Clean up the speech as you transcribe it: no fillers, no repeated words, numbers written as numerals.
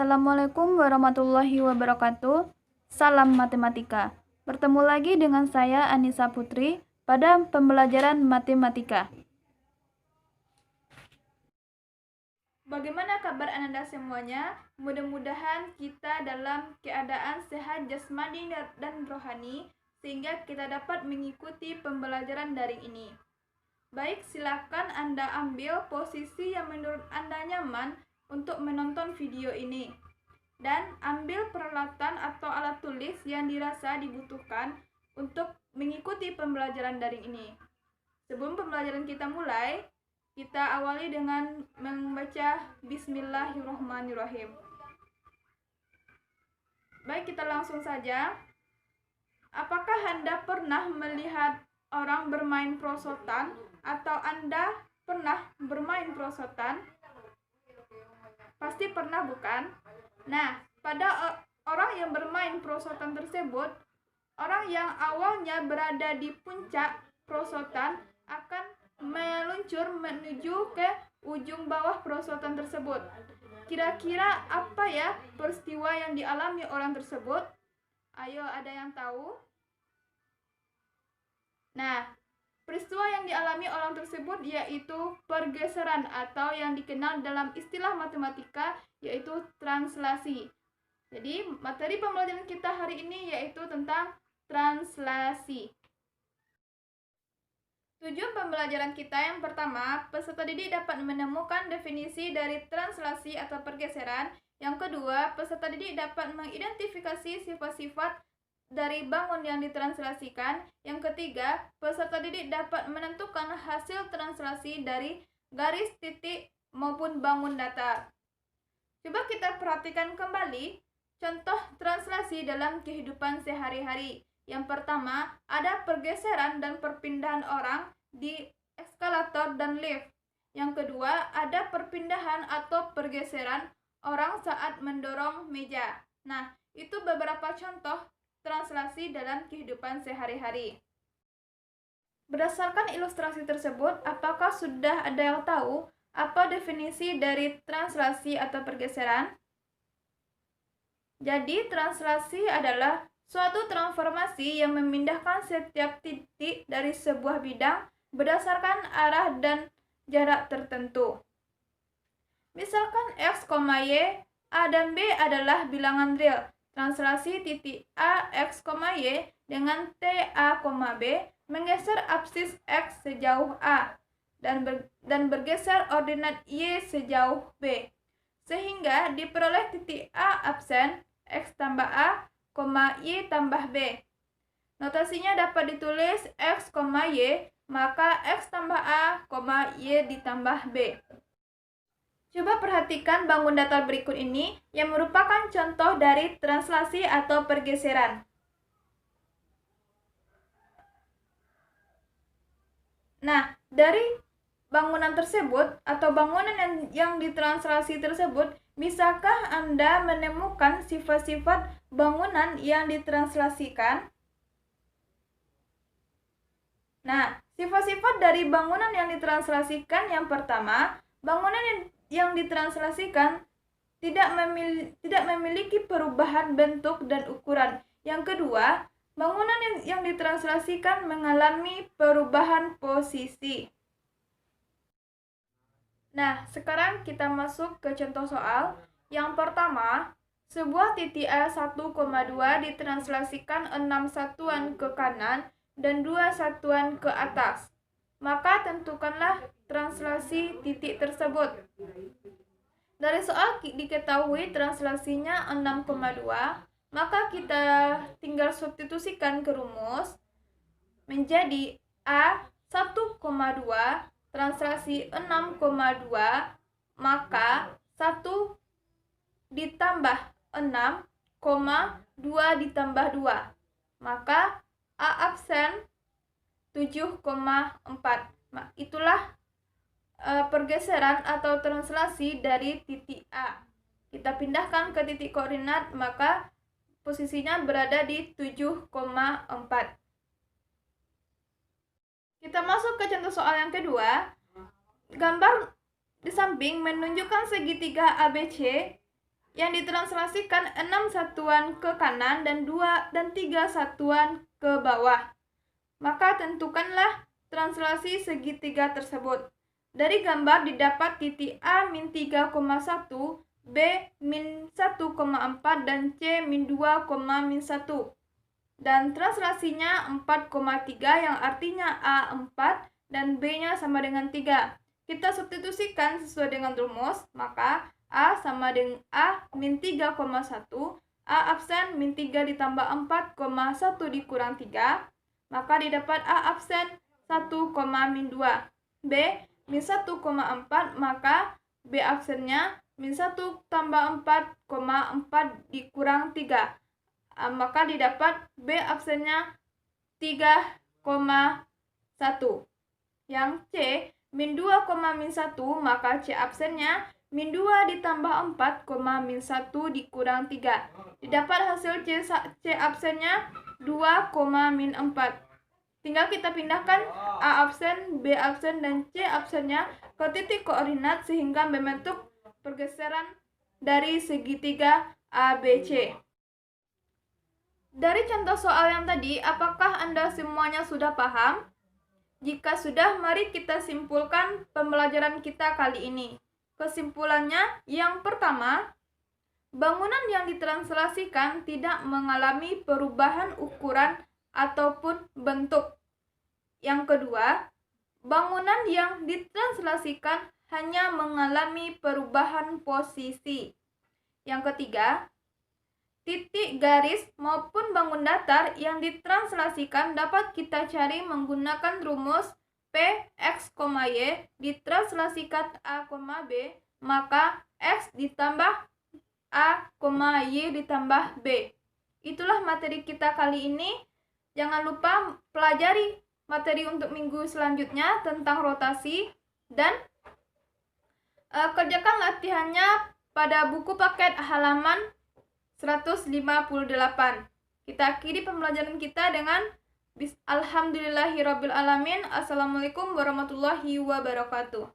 Assalamualaikum warahmatullahi wabarakatuh. Salam matematika. Bertemu lagi dengan saya Anissa Putri pada pembelajaran matematika. Bagaimana kabar Anda semuanya? Mudah-mudahan kita dalam keadaan sehat jasmani dan rohani sehingga kita dapat mengikuti pembelajaran daring ini. Baik, silakan Anda ambil posisi yang menurut Anda nyaman untuk menonton video ini. Dan ambil peralatan atau alat tulis yang dirasa dibutuhkan untuk mengikuti pembelajaran daring ini. Sebelum pembelajaran kita mulai, kita awali dengan membaca Bismillahirrahmanirrahim. Baik, kita langsung saja. Apakah Anda pernah melihat orang bermain prosotan atau Anda pernah bermain prosotan? Pasti pernah, bukan? Nah, pada orang yang bermain prosotan tersebut, orang yang awalnya berada di puncak prosotan akan meluncur menuju ke ujung bawah prosotan tersebut. Kira-kira apa ya peristiwa yang dialami orang tersebut? Ayo, ada yang tahu? Nah, peristiwa yang dialami orang tersebut yaitu pergeseran atau yang dikenal dalam istilah matematika yaitu translasi. Jadi, materi pembelajaran kita hari ini yaitu tentang translasi. Tujuan pembelajaran kita yang pertama, peserta didik dapat menemukan definisi dari translasi atau pergeseran. Yang kedua, peserta didik dapat mengidentifikasi sifat-sifat dari bangun yang ditranslasikan. Yang ketiga, peserta didik dapat menentukan hasil translasi dari garis, titik, maupun bangun datar. Coba kita perhatikan kembali contoh translasi dalam kehidupan sehari-hari. Yang pertama, ada pergeseran dan perpindahan orang di eskalator dan lift. Yang kedua, ada perpindahan atau pergeseran orang saat mendorong meja. Nah, itu beberapa contoh translasi dalam kehidupan sehari-hari. Berdasarkan ilustrasi tersebut, apakah sudah ada yang tahu apa definisi dari translasi atau pergeseran? Jadi, translasi adalah suatu transformasi yang memindahkan setiap titik dari sebuah bidang berdasarkan arah dan jarak tertentu. Misalkan X, Y, A dan B adalah bilangan real. Translasi titik A, X, Y dengan T, A, B menggeser absis X sejauh A dan bergeser ordinat Y sejauh B. Sehingga diperoleh titik A absen X tambah A, Y tambah B. Notasinya dapat ditulis X, Y, maka X tambah A, Y ditambah B. Coba perhatikan bangun datar berikut ini yang merupakan contoh dari translasi atau pergeseran. Nah, dari bangunan tersebut atau bangunan yang ditranslasi tersebut, bisakah Anda menemukan sifat-sifat bangunan yang ditranslasikan? Nah, sifat-sifat dari bangunan yang ditranslasikan yang pertama, bangunan yang ditranslasikan tidak memiliki perubahan bentuk dan ukuran. Yang kedua, bangunan yang ditranslasikan mengalami perubahan posisi. Nah, sekarang kita masuk ke contoh soal. Yang pertama, sebuah titik A 1,2 ditranslasikan 6 satuan ke kanan dan 2 satuan ke atas. Maka tentukanlah translasi titik tersebut. Dari soal diketahui translasinya 6,2, maka kita tinggal substitusikan ke rumus menjadi A 1,2 translasi 6,2, maka 1 ditambah 6, 2 ditambah 2, maka A absen 7,4. Itulah pergeseran atau translasi dari titik A. Kita pindahkan ke titik koordinat, maka posisinya berada di 7,4. Kita masuk ke contoh soal yang kedua. Gambar di samping menunjukkan segitiga ABC yang ditranslasikan 6 satuan ke kanan dan 3 satuan ke bawah. Maka tentukanlah translasi segitiga tersebut. Dari gambar didapat titik A min 3,1, B min 1,4, dan C min 2, min 1. Dan translasinya 4,3 yang artinya A 4 dan B-nya sama dengan 3. Kita substitusikan sesuai dengan rumus, maka A sama dengan A min 3,1, A absen min 3 ditambah 4,1 dikurang 3, maka didapat A absen 1, min 2. B min 1,4, maka B absennya min 1 tambah 4,4 dikurang 3. Maka didapat B absennya 3,1. Yang C min 2, min 1, maka C absennya min 2 ditambah 4, min 1 dikurang 3. Didapat hasil C absennya 2, min 4. Tinggal kita pindahkan A absen, B absen, dan C absennya ke titik koordinat sehingga membentuk pergeseran dari segitiga ABC. Dari contoh soal yang tadi, apakah Anda semuanya sudah paham? Jika sudah, mari kita simpulkan pembelajaran kita kali ini. Kesimpulannya, yang pertama, bangunan yang ditranslasikan tidak mengalami perubahan ukuran ataupun bentuk. Yang kedua, bangunan yang ditranslasikan hanya mengalami perubahan posisi. Yang ketiga, titik, garis, maupun bangun datar yang ditranslasikan dapat kita cari menggunakan rumus P, X, Y ditranslasikan A, B, maka X ditambah A, Y ditambah B. Itulah materi kita kali ini. Jangan lupa pelajari materi untuk minggu selanjutnya tentang rotasi dan kerjakan latihannya pada buku paket halaman 158. Kita akhiri pembelajaran kita dengan Alhamdulillahirabbil alamin. Assalamualaikum warahmatullahi wabarakatuh.